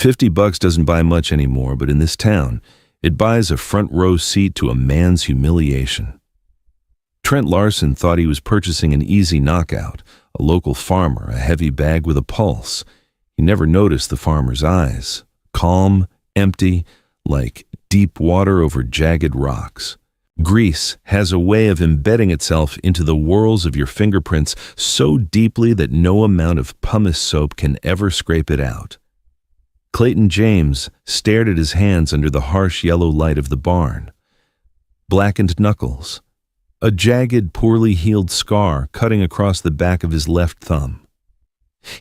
$50 doesn't buy much anymore, but in this town, it buys a front row seat to a man's humiliation. Trent Larson thought he was purchasing an easy knockout, a local farmer, a heavy bag with a pulse. He never noticed the farmer's eyes, calm, empty, like deep water over jagged rocks. Grease has a way of embedding itself into the whorls of your fingerprints so deeply that no amount of pumice soap can ever scrape it out. Clayton James stared at his hands under the harsh yellow light of the barn. Blackened knuckles. A jagged, poorly healed scar cutting across the back of his left thumb.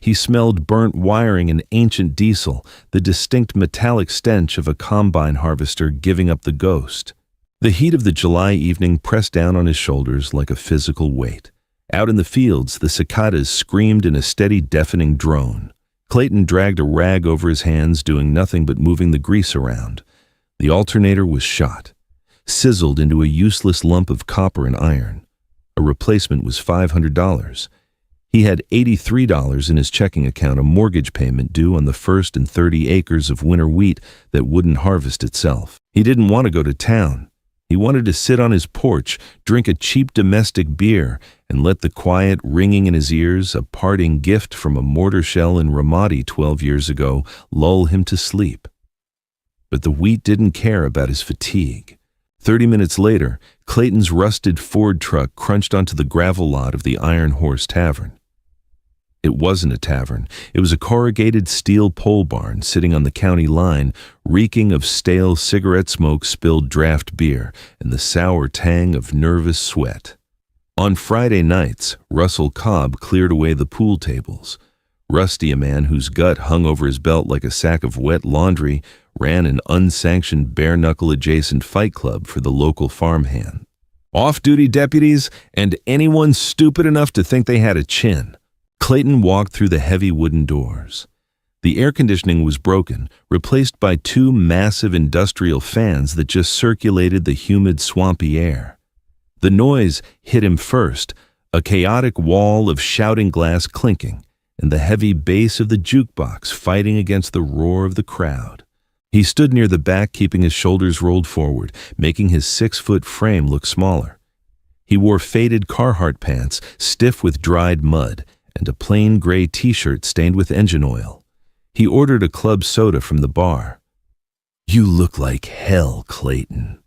He smelled burnt wiring and ancient diesel, the distinct metallic stench of a combine harvester giving up the ghost. The heat of the July evening pressed down on his shoulders like a physical weight. Out in the fields, the cicadas screamed in a steady, deafening drone. Clayton dragged a rag over his hands, doing nothing but moving the grease around. The alternator was shot, sizzled into a useless lump of copper and iron. A replacement was $500. He had $83 in his checking account, a mortgage payment due on the first and 30 acres of winter wheat that wouldn't harvest itself. He didn't want to go to town. He wanted to sit on his porch, drink a cheap domestic beer, and let the quiet ringing in his ears, a parting gift from a mortar shell in Ramadi 12 years ago, lull him to sleep. But the wheat didn't care about his fatigue. 30 minutes later, Clayton's rusted Ford truck crunched onto the gravel lot of the Iron Horse Tavern. It wasn't a tavern. It was a corrugated steel pole barn sitting on the county line, reeking of stale cigarette smoke, spilled draft beer, and the sour tang of nervous sweat. On Friday nights, Russell Cobb cleared away the pool tables. Rusty, a man whose gut hung over his belt like a sack of wet laundry, ran an unsanctioned bare-knuckle adjacent fight club for the local farmhand. Off-duty deputies and anyone stupid enough to think they had a chin. Clayton walked through the heavy wooden doors. The air conditioning was broken, replaced by two massive industrial fans that just circulated the humid, swampy air. The noise hit him first, a chaotic wall of shouting glass clinking, and the heavy bass of the jukebox fighting against the roar of the crowd. He stood near the back, keeping his shoulders rolled forward, making his 6-foot frame look smaller. He wore faded Carhartt pants, stiff with dried mud, and a plain gray t-shirt stained with engine oil. He ordered a club soda from the bar. "You look like hell, Clayton."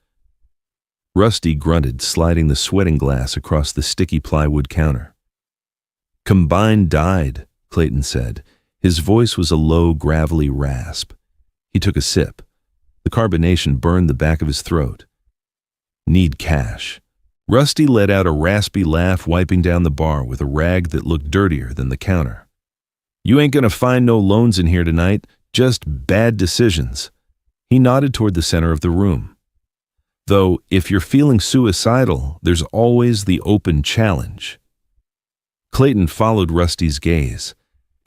Rusty grunted, sliding the sweating glass across the sticky plywood counter. "Combine died," Clayton said. His voice was a low, gravelly rasp. He took a sip. The carbonation burned the back of his throat. "Need cash." Rusty let out a raspy laugh, wiping down the bar with a rag that looked dirtier than the counter. "You ain't gonna find no loans in here tonight, just bad decisions." He nodded toward the center of the room. "Though, if you're feeling suicidal, there's always the open challenge." Clayton followed Rusty's gaze.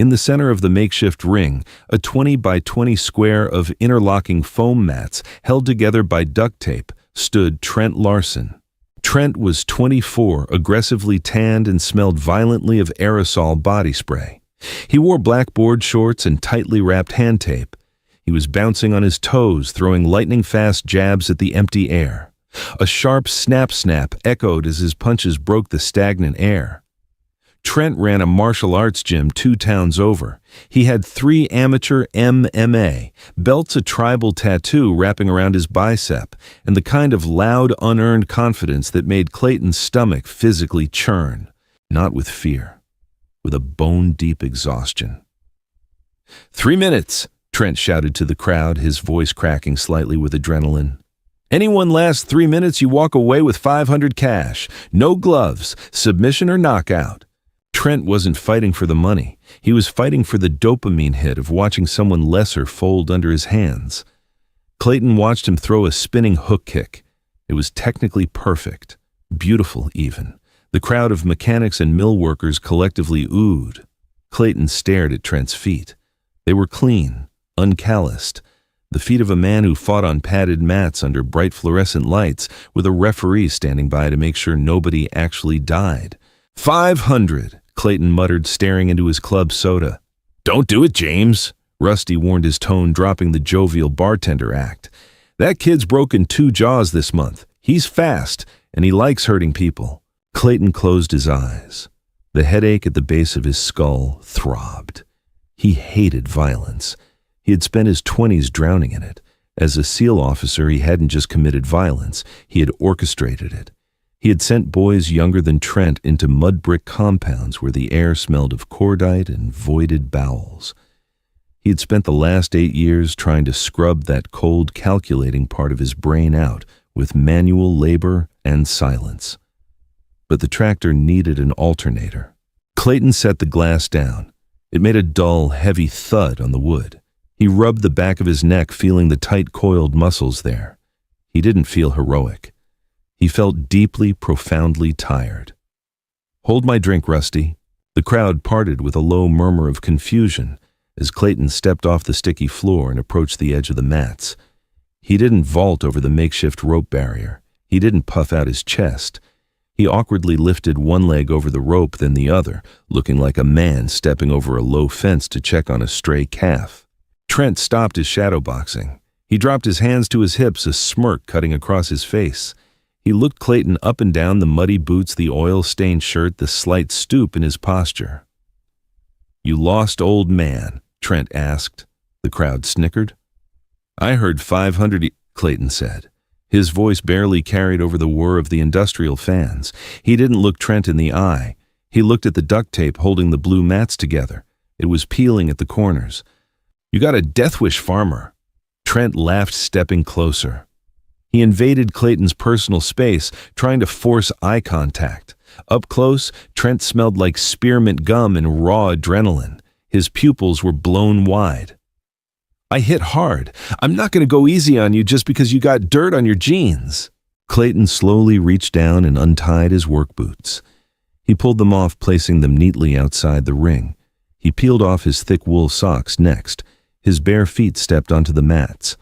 In the center of the makeshift ring, a 20 by 20 square of interlocking foam mats held together by duct tape, stood Trent Larson. Trent was 24, aggressively tanned, and smelled violently of aerosol body spray. He wore black board shorts and tightly wrapped hand tape. He was bouncing on his toes, throwing lightning-fast jabs at the empty air. A sharp snap-snap echoed as his punches broke the stagnant air. Trent ran a martial arts gym 2 towns over. He had 3 amateur MMA, belts, a tribal tattoo wrapping around his bicep, and the kind of loud, unearned confidence that made Clayton's stomach physically churn, not with fear, with a bone-deep exhaustion. 3 minutes, Trent shouted to the crowd, his voice cracking slightly with adrenaline. "Anyone lasts 3 minutes, you walk away with $500 cash. No gloves, submission or knockout." Trent wasn't fighting for the money. He was fighting for the dopamine hit of watching someone lesser fold under his hands. Clayton watched him throw a spinning hook kick. It was technically perfect, beautiful even. The crowd of mechanics and mill workers collectively oohed. Clayton stared at Trent's feet. They were clean, uncalloused. The feet of a man who fought on padded mats under bright fluorescent lights, with a referee standing by to make sure nobody actually died. $500, Clayton muttered, staring into his club soda. "Don't do it, James," Rusty warned, his tone dropping the jovial bartender act. That kid's broken 2 jaws this month. He's fast, and he likes hurting people. Clayton closed his eyes. The headache at the base of his skull throbbed. He hated violence. He had spent his 20s drowning in it. As a SEAL officer, he hadn't just committed violence, he had orchestrated it. He had sent boys younger than Trent into mud brick compounds where the air smelled of cordite and voided bowels. He had spent the last 8 years trying to scrub that cold, calculating part of his brain out with manual labor and silence. But the tractor needed an alternator. Clayton set the glass down. It made a dull, heavy thud on the wood. He rubbed the back of his neck, feeling the tight coiled muscles there. He didn't feel heroic. He felt deeply, profoundly tired. "Hold my drink, Rusty." The crowd parted with a low murmur of confusion as Clayton stepped off the sticky floor and approached the edge of the mats. He didn't vault over the makeshift rope barrier. He didn't puff out his chest. He awkwardly lifted one leg over the rope, then the other, looking like a man stepping over a low fence to check on a stray calf. Trent stopped his shadowboxing. He dropped his hands to his hips, a smirk cutting across his face. He looked Clayton up and down, the muddy boots, the oil-stained shirt, the slight stoop in his posture. "You lost, old man?" Trent asked. The crowd snickered. "I heard 500, Clayton said. His voice barely carried over the whir of the industrial fans. He didn't look Trent in the eye. He looked at the duct tape holding the blue mats together. It was peeling at the corners. "You got a death wish, farmer." Trent laughed, stepping closer. He invaded Clayton's personal space, trying to force eye contact. Up close, Trent smelled like spearmint gum and raw adrenaline. His pupils were blown wide. "I hit hard. I'm not going to go easy on you just because you got dirt on your jeans." Clayton slowly reached down and untied his work boots. He pulled them off, placing them neatly outside the ring. He peeled off his thick wool socks next. His bare feet stepped onto the mats.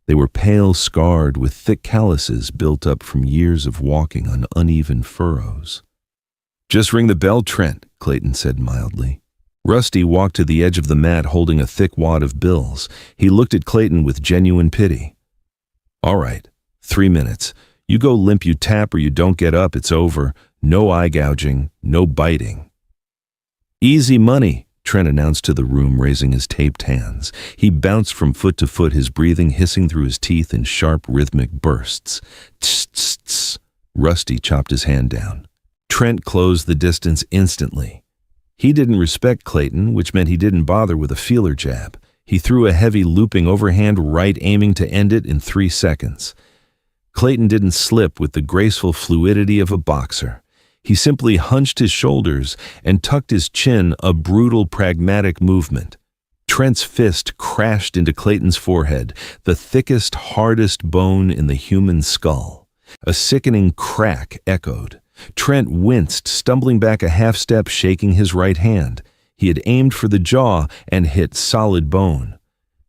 They were pale, scarred, with thick calluses built up from years of walking on uneven furrows. "Just ring the bell, Trent," Clayton said mildly. Rusty walked to the edge of the mat holding a thick wad of bills. He looked at Clayton with genuine pity. "All right, 3 minutes. You go limp, you tap, or you don't get up, it's over. No eye gouging, no biting." "Easy money," Trent announced to the room, raising his taped hands. He bounced from foot to foot, his breathing hissing through his teeth in sharp, rhythmic bursts. "Tss, tss, tss." Rusty chopped his hand down. Trent closed the distance instantly. He didn't respect Clayton, which meant he didn't bother with a feeler jab. He threw a heavy looping overhand right, aiming to end it in 3 seconds. Clayton didn't slip with the graceful fluidity of a boxer. He simply hunched his shoulders and tucked his chin, a brutal, pragmatic movement. Trent's fist crashed into Clayton's forehead, the thickest, hardest bone in the human skull. A sickening crack echoed. Trent winced, stumbling back a half step, shaking his right hand. He had aimed for the jaw and hit solid bone.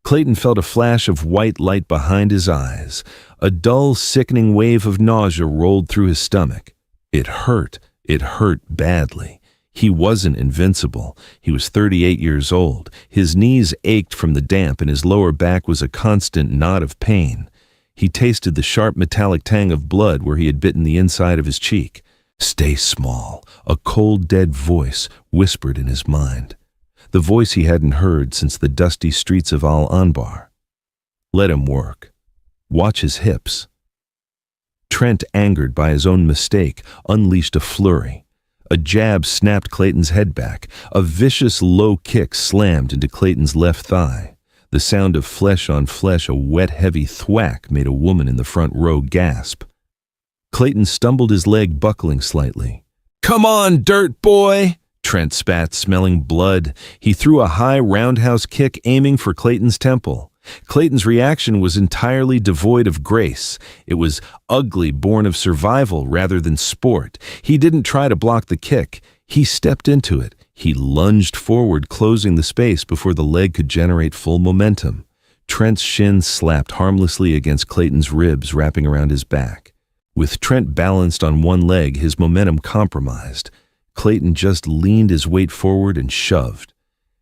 Clayton felt a flash of white light behind his eyes. A dull, sickening wave of nausea rolled through his stomach. It hurt badly. He wasn't invincible. He was 38 years old. His knees ached from the damp and his lower back was a constant knot of pain. He tasted the sharp metallic tang of blood where he had bitten the inside of his cheek. "Stay small," a cold, dead voice whispered in his mind. The voice he hadn't heard since the dusty streets of Al-Anbar. Let him work. Watch his hips. Trent, angered by his own mistake, unleashed a flurry. A jab snapped Clayton's head back. A vicious low kick slammed into Clayton's left thigh. The sound of flesh on flesh, a wet, heavy thwack, made a woman in the front row gasp. Clayton stumbled, his leg buckling slightly. "Come on, dirt boy!" Trent spat, smelling blood. He threw a high roundhouse kick, aiming for Clayton's temple. Clayton's reaction was entirely devoid of grace. It was ugly, born of survival rather than sport. He didn't try to block the kick. He stepped into it. He lunged forward, closing the space before the leg could generate full momentum. Trent's shin slapped harmlessly against Clayton's ribs, wrapping around his back. With Trent balanced on one leg, his momentum compromised. Clayton just leaned his weight forward and shoved.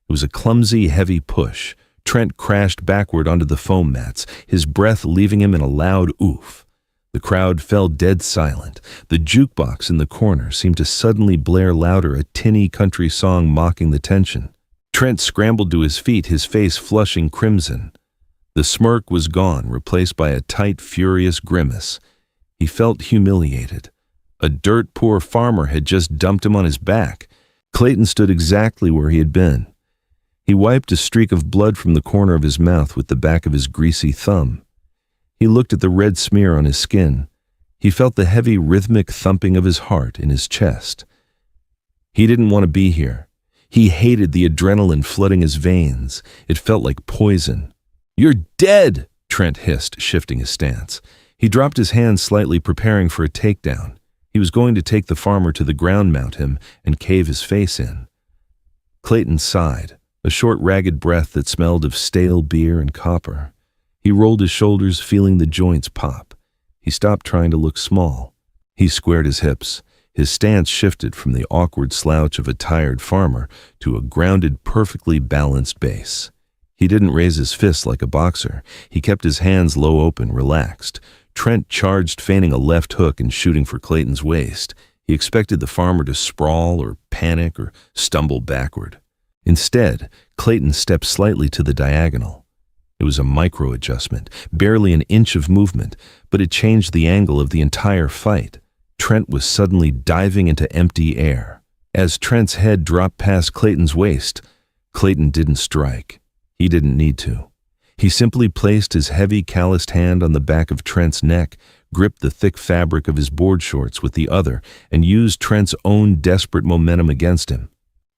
It was a clumsy, heavy push. Trent crashed backward onto the foam mats, his breath leaving him in a loud oof. The crowd fell dead silent. The jukebox in the corner seemed to suddenly blare louder, a tinny country song mocking the tension. Trent scrambled to his feet, his face flushing crimson. The smirk was gone, replaced by a tight, furious grimace. He felt humiliated. A dirt-poor farmer had just dumped him on his back. Clayton stood exactly where he had been. He wiped a streak of blood from the corner of his mouth with the back of his greasy thumb. He looked at the red smear on his skin. He felt the heavy rhythmic thumping of his heart in his chest. He didn't want to be here. He hated the adrenaline flooding his veins. It felt like poison. "You're dead!" Trent hissed, shifting his stance. He dropped his hands slightly, preparing for a takedown. He was going to take the farmer to the ground, mount him, and cave his face in. Clayton sighed, a short, ragged breath that smelled of stale beer and copper. He rolled his shoulders, feeling the joints pop. He stopped trying to look small. He squared his hips. His stance shifted from the awkward slouch of a tired farmer to a grounded, perfectly balanced base. He didn't raise his fists like a boxer. He kept his hands low open, relaxed. Trent charged, feigning a left hook and shooting for Clayton's waist. He expected the farmer to sprawl or panic or stumble backward. Instead, Clayton stepped slightly to the diagonal. It was a micro-adjustment, barely an inch of movement, but it changed the angle of the entire fight. Trent was suddenly diving into empty air. As Trent's head dropped past Clayton's waist, Clayton didn't strike. He didn't need to. He simply placed his heavy, calloused hand on the back of Trent's neck, gripped the thick fabric of his board shorts with the other, and used Trent's own desperate momentum against him.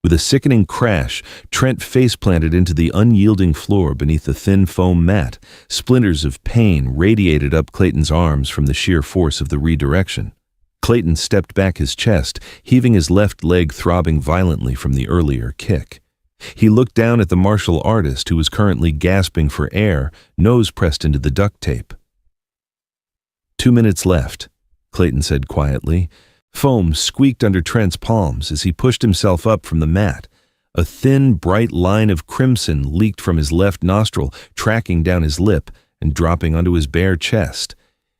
With a sickening crash, Trent face-planted into the unyielding floor beneath the thin foam mat. Splinters of pain radiated up Clayton's arms from the sheer force of the redirection. Clayton stepped back his chest, heaving his left leg throbbing violently from the earlier kick. He looked down at the martial artist who was currently gasping for air, nose pressed into the duct tape. 2 minutes left, Clayton said quietly. Foam squeaked under Trent's palms as he pushed himself up from the mat. A thin, bright line of crimson leaked from his left nostril, tracking down his lip and dropping onto his bare chest.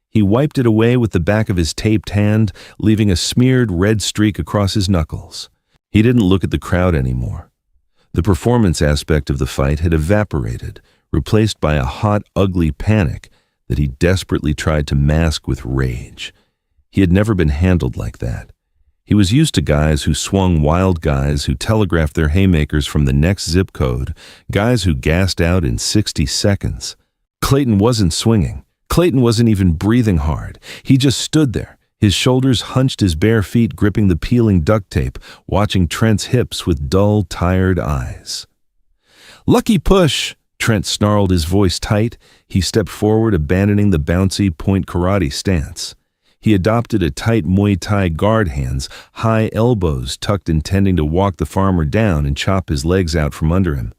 He wiped it away with the back of his taped hand, leaving a smeared red streak across his knuckles. He didn't look at the crowd anymore. The performance aspect of the fight had evaporated, replaced by a hot, ugly panic that he desperately tried to mask with rage. He had never been handled like that. He was used to guys who swung wild, guys who telegraphed their haymakers from the next zip code, guys who gassed out in 60 seconds. Clayton wasn't swinging. Clayton wasn't even breathing hard. He just stood there, his shoulders hunched, his bare feet gripping the peeling duct tape, watching Trent's hips with dull, tired eyes. "Lucky push!" Trent snarled, his voice tight. He stepped forward, abandoning the bouncy point karate stance. He adopted a tight Muay Thai guard hands, high elbows tucked, intending to walk the farmer down and chop his legs out from under him.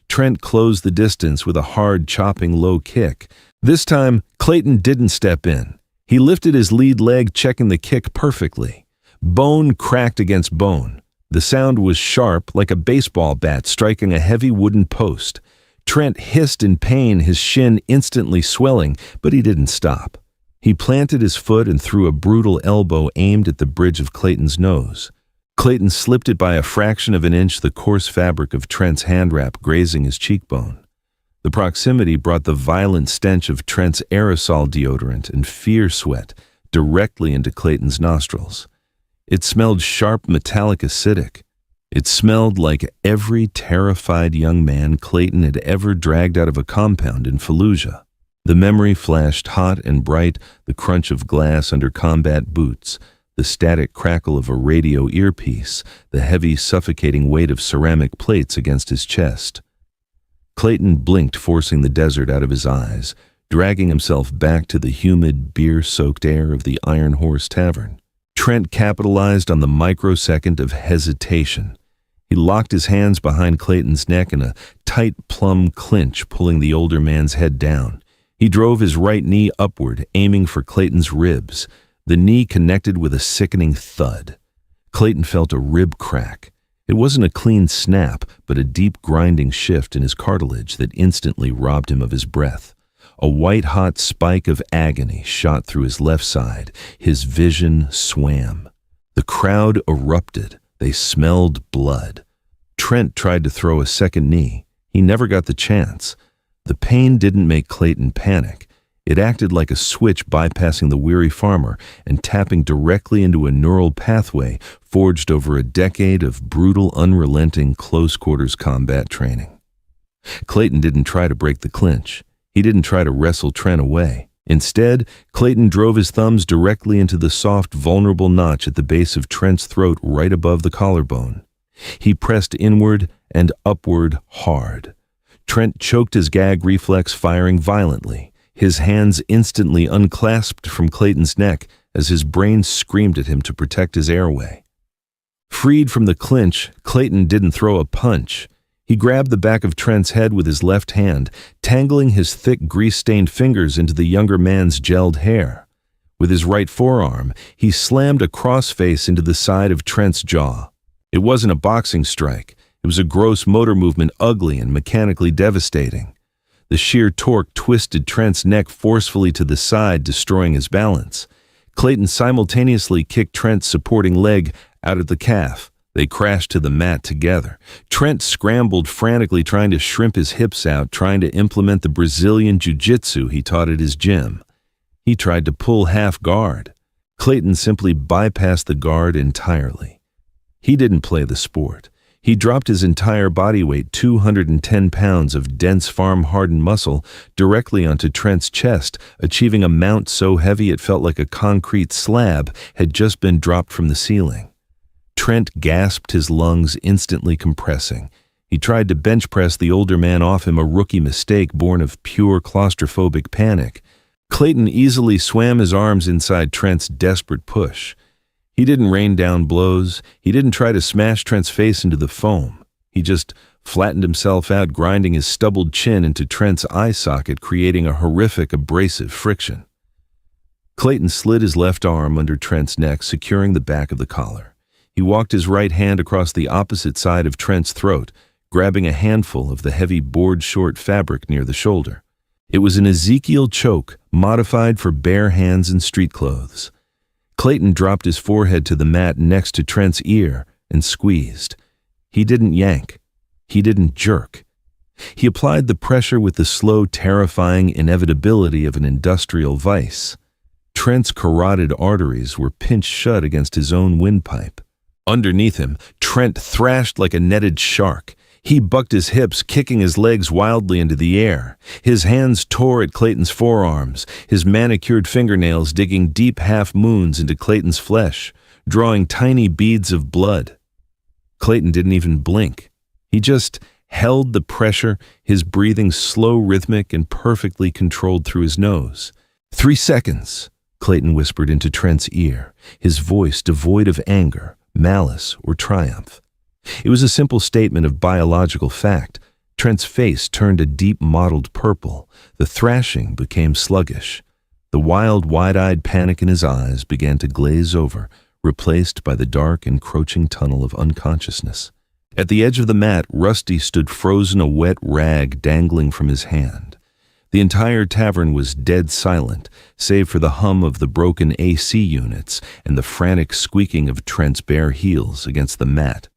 Trent closed the distance with a hard, chopping low kick. This time, Clayton didn't step in. He lifted his lead leg, checking the kick perfectly. Bone cracked against bone. The sound was sharp, like a baseball bat striking a heavy wooden post. Trent hissed in pain, his shin instantly swelling, but he didn't stop. He planted his foot and threw a brutal elbow aimed at the bridge of Clayton's nose. Clayton slipped it by a fraction of an inch, the coarse fabric of Trent's hand wrap grazing his cheekbone. The proximity brought the violent stench of Trent's aerosol deodorant and fear sweat directly into Clayton's nostrils. It smelled sharp, metallic, acidic. It smelled like every terrified young man Clayton had ever dragged out of a compound in Fallujah. The memory flashed hot and bright, the crunch of glass under combat boots, the static crackle of a radio earpiece, the heavy, suffocating weight of ceramic plates against his chest. Clayton blinked, forcing the desert out of his eyes, dragging himself back to the humid, beer-soaked air of the Iron Horse Tavern. Trent capitalized on the microsecond of hesitation. He locked his hands behind Clayton's neck in a tight plum clinch, pulling the older man's head down. He drove his right knee upward, aiming for Clayton's ribs. The knee connected with a sickening thud. Clayton felt a rib crack. It wasn't a clean snap, but a deep grinding shift in his cartilage that instantly robbed him of his breath. A white-hot spike of agony shot through his left side. His vision swam. The crowd erupted. They smelled blood. Trent tried to throw a second knee. He never got the chance. The pain didn't make Clayton panic. It acted like a switch bypassing the weary farmer and tapping directly into a neural pathway forged over a decade of brutal, unrelenting close-quarters combat training. Clayton didn't try to break the clinch. He didn't try to wrestle Trent away. Instead, Clayton drove his thumbs directly into the soft, vulnerable notch at the base of Trent's throat right above the collarbone. He pressed inward and upward hard. Trent choked his gag reflex, firing violently. His hands instantly unclasped from Clayton's neck as his brain screamed at him to protect his airway. Freed from the clinch, Clayton didn't throw a punch. He grabbed the back of Trent's head with his left hand, tangling his thick, grease-stained fingers into the younger man's gelled hair. With his right forearm, he slammed a crossface into the side of Trent's jaw. It wasn't a boxing strike. It was a gross motor movement, ugly and mechanically devastating. The sheer torque twisted Trent's neck forcefully to the side, destroying his balance. Clayton simultaneously kicked Trent's supporting leg out of the calf. They crashed to the mat together. Trent scrambled frantically, trying to shrimp his hips out, trying to implement the Brazilian jiu-jitsu he taught at his gym. He tried to pull half guard. Clayton simply bypassed the guard entirely. He didn't play the sport. He dropped his entire body weight, 210 pounds of dense farm-hardened muscle, directly onto Trent's chest, achieving a mount so heavy it felt like a concrete slab had just been dropped from the ceiling. Trent gasped, his lungs instantly compressing. He tried to bench press the older man off him, a rookie mistake born of pure claustrophobic panic. Clayton easily swam his arms inside Trent's desperate push. He didn't rain down blows. He didn't try to smash Trent's face into the foam. He just flattened himself out, grinding his stubbled chin into Trent's eye socket, creating a horrific, abrasive friction. Clayton slid his left arm under Trent's neck, securing the back of the collar. He walked his right hand across the opposite side of Trent's throat, grabbing a handful of the heavy board-short fabric near the shoulder. It was an Ezekiel choke, modified for bare hands and street clothes. Clayton dropped his forehead to the mat next to Trent's ear and squeezed. He didn't yank. He didn't jerk. He applied the pressure with the slow, terrifying inevitability of an industrial vice. Trent's carotid arteries were pinched shut against his own windpipe. Underneath him, Trent thrashed like a netted shark. He bucked his hips, kicking his legs wildly into the air. His hands tore at Clayton's forearms, his manicured fingernails digging deep half-moons into Clayton's flesh, drawing tiny beads of blood. Clayton didn't even blink. He just held the pressure, his breathing slow, rhythmic, and perfectly controlled through his nose. 3 seconds, Clayton whispered into Trent's ear, his voice devoid of anger, malice, or triumph. It was a simple statement of biological fact. Trent's face turned a deep mottled purple. The thrashing became sluggish. The wild, wide-eyed panic in his eyes began to glaze over, replaced by the dark, encroaching tunnel of unconsciousness. At the edge of the mat, Rusty stood frozen, a wet rag dangling from his hand. The entire tavern was dead silent, save for the hum of the broken AC units and the frantic squeaking of Trent's bare heels against the mat.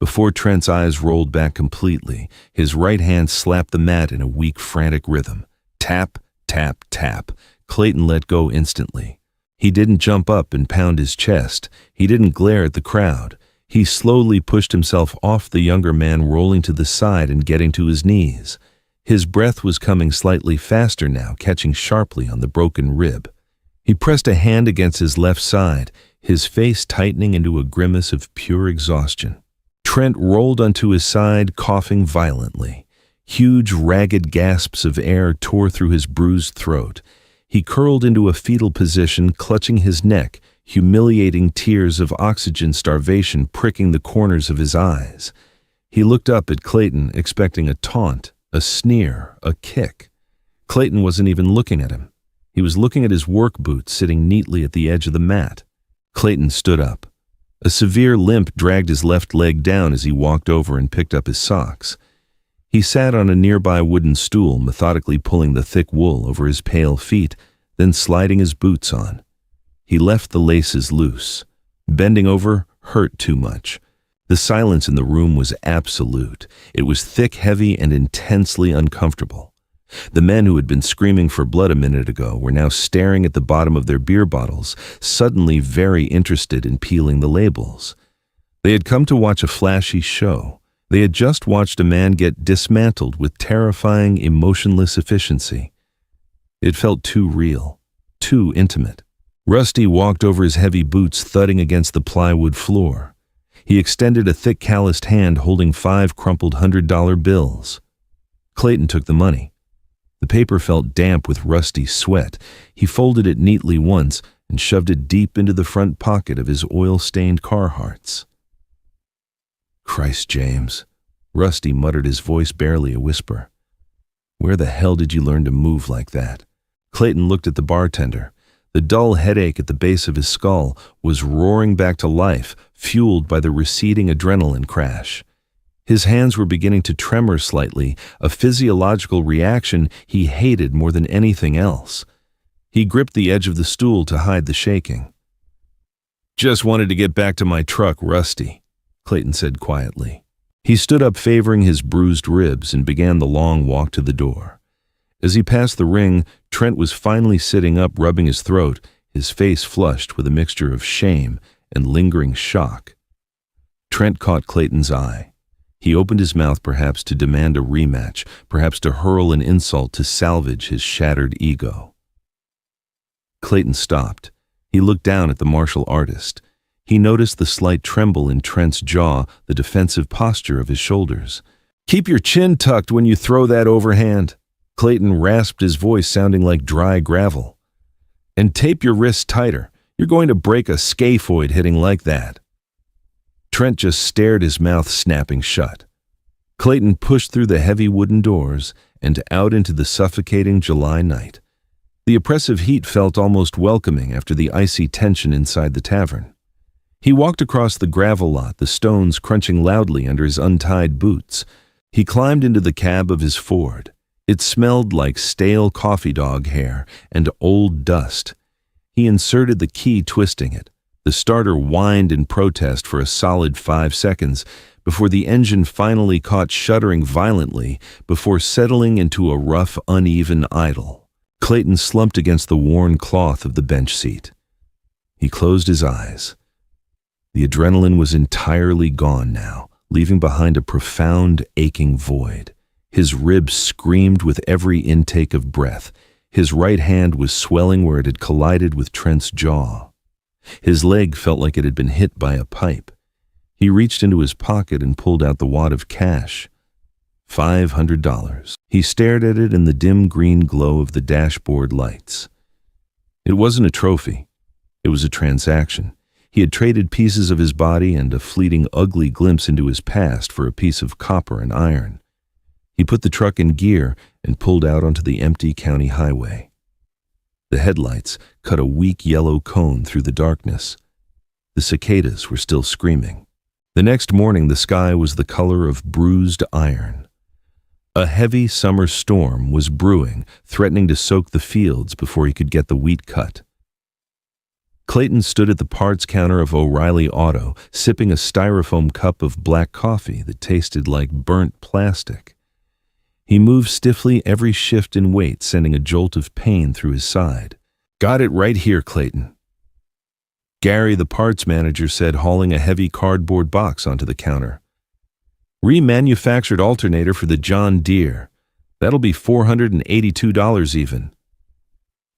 Before Trent's eyes rolled back completely, his right hand slapped the mat in a weak, frantic rhythm. Tap, tap, tap. Clayton let go instantly. He didn't jump up and pound his chest. He didn't glare at the crowd. He slowly pushed himself off the younger man, rolling to the side and getting to his knees. His breath was coming slightly faster now, catching sharply on the broken rib. He pressed a hand against his left side, his face tightening into a grimace of pure exhaustion. Trent rolled onto his side, coughing violently. Huge, ragged gasps of air tore through his bruised throat. He curled into a fetal position, clutching his neck, humiliating tears of oxygen starvation pricking the corners of his eyes. He looked up at Clayton, expecting a taunt, a sneer, a kick. Clayton wasn't even looking at him. He was looking at his work boots sitting neatly at the edge of the mat. Clayton stood up. A severe limp dragged his left leg down as he walked over and picked up his socks. He sat on a nearby wooden stool, methodically pulling the thick wool over his pale feet, then sliding his boots on. He left the laces loose. Bending over hurt too much. The silence in the room was absolute. It was thick, heavy, and intensely uncomfortable. The men who had been screaming for blood a minute ago were now staring at the bottom of their beer bottles, suddenly very interested in peeling the labels. They had come to watch a flashy show. They had just watched a man get dismantled with terrifying, emotionless efficiency. It felt too real, too intimate. Rusty walked over his heavy boots thudding against the plywood floor. He extended a thick calloused hand holding 5 crumpled $100 bills. Clayton took the money. The paper felt damp with Rusty's sweat. He folded it neatly once and shoved it deep into the front pocket of his oil-stained Carhartts. Christ, James, Rusty muttered, his voice barely a whisper. Where the hell did you learn to move like that? Clayton looked at the bartender. The dull headache at the base of his skull was roaring back to life, fueled by the receding adrenaline crash. His hands were beginning to tremor slightly, a physiological reaction he hated more than anything else. He gripped the edge of the stool to hide the shaking. Just wanted to get back to my truck, Rusty, Clayton said quietly. He stood up, favoring his bruised ribs, and began the long walk to the door. As he passed the ring, Trent was finally sitting up, rubbing his throat, his face flushed with a mixture of shame and lingering shock. Trent caught Clayton's eye. He opened his mouth, perhaps to demand a rematch, perhaps to hurl an insult to salvage his shattered ego. Clayton stopped. He looked down at the martial artist. He noticed the slight tremble in Trent's jaw, the defensive posture of his shoulders. "Keep your chin tucked when you throw that overhand," Clayton rasped, his voice sounding like dry gravel. "And tape your wrists tighter. You're going to break a scaphoid hitting like that." Trent just stared, his mouth snapping shut. Clayton pushed through the heavy wooden doors and out into the suffocating July night. The oppressive heat felt almost welcoming after the icy tension inside the tavern. He walked across the gravel lot, the stones crunching loudly under his untied boots. He climbed into the cab of his Ford. It smelled like stale coffee dog hair and old dust. He inserted the key, twisting it. The starter whined in protest for a solid 5 seconds before the engine finally caught shuddering violently before settling into a rough, uneven idle. Clayton slumped against the worn cloth of the bench seat. He closed his eyes. The adrenaline was entirely gone now, leaving behind a profound, aching void. His ribs screamed with every intake of breath. His right hand was swelling where it had collided with Trent's jaw. His leg felt like it had been hit by a pipe. He reached into his pocket and pulled out the wad of cash. $500. He stared at it in the dim green glow of the dashboard lights. It wasn't a trophy. It was a transaction. He had traded pieces of his body and a fleeting, ugly glimpse into his past for a piece of copper and iron. He put the truck in gear and pulled out onto the empty county highway. The headlights cut a weak yellow cone through the darkness. The cicadas were still screaming. The next morning, the sky was the color of bruised iron. A heavy summer storm was brewing, threatening to soak the fields before he could get the wheat cut. Clayton stood at the parts counter of O'Reilly Auto, sipping a styrofoam cup of black coffee that tasted like burnt plastic. He moved stiffly, every shift in weight sending a jolt of pain through his side. "Got it right here, Clayton." Gary, the parts manager, said, hauling a heavy cardboard box onto the counter. "Remanufactured alternator for the John Deere. That'll be $482 even."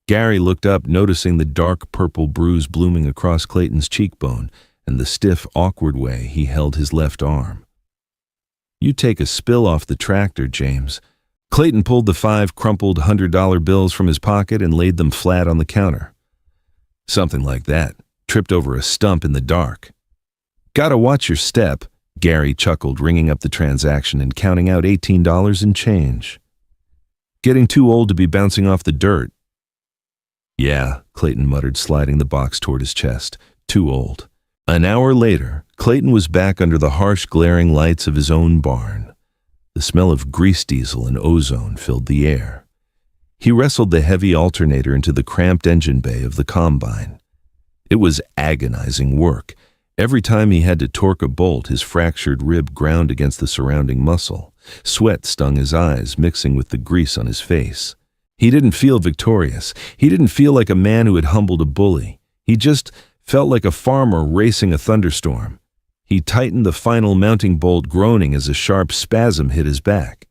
Gary looked up, noticing the dark purple bruise blooming across Clayton's cheekbone and the stiff, awkward way he held his left arm. "You take a spill off the tractor, James." Clayton pulled the 5 crumpled $100 bills from his pocket and laid them flat on the counter. "Something like that. Tripped over a stump in the dark." "Gotta watch your step," Gary chuckled, ringing up the transaction and counting out $18 in change. "Getting too old to be bouncing off the dirt." "Yeah," Clayton muttered, sliding the box toward his chest. "Too old." An hour later, Clayton was back under the harsh, glaring lights of his own barn. The smell of grease diesel and ozone filled the air. He wrestled the heavy alternator into the cramped engine bay of the combine. It was agonizing work. Every time he had to torque a bolt, his fractured rib ground against the surrounding muscle. Sweat stung his eyes, mixing with the grease on his face. He didn't feel victorious. He didn't feel like a man who had humbled a bully. He just felt like a farmer racing a thunderstorm. He tightened the final mounting bolt, groaning as a sharp spasm hit his back.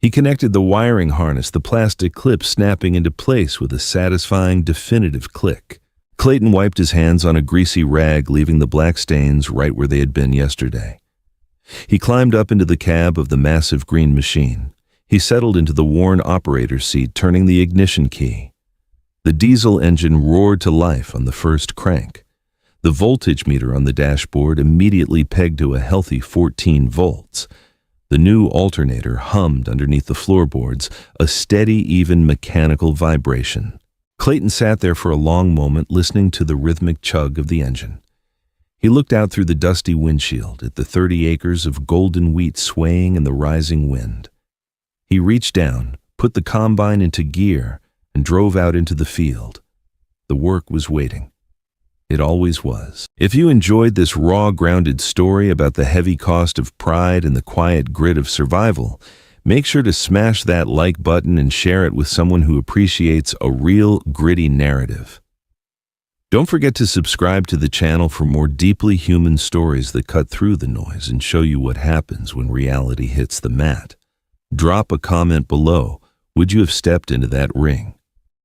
He connected the wiring harness, the plastic clip snapping into place with a satisfying, definitive click. Clayton wiped his hands on a greasy rag, leaving the black stains right where they had been yesterday. He climbed up into the cab of the massive green machine. He settled into the worn operator's seat, turning the ignition key. The diesel engine roared to life on the first crank. The voltage meter on the dashboard immediately pegged to a healthy 14 volts. The new alternator hummed underneath the floorboards, a steady, even mechanical vibration. Clayton sat there for a long moment, listening to the rhythmic chug of the engine. He looked out through the dusty windshield at the 30 acres of golden wheat swaying in the rising wind. He reached down, put the combine into gear, and drove out into the field. The work was waiting. It always was. If you enjoyed this raw, grounded story about the heavy cost of pride and the quiet grit of survival, make sure to smash that like button and share it with someone who appreciates a real, gritty narrative. Don't forget to subscribe to the channel for more deeply human stories that cut through the noise and show you what happens when reality hits the mat. Drop a comment below. Would you have stepped into that ring?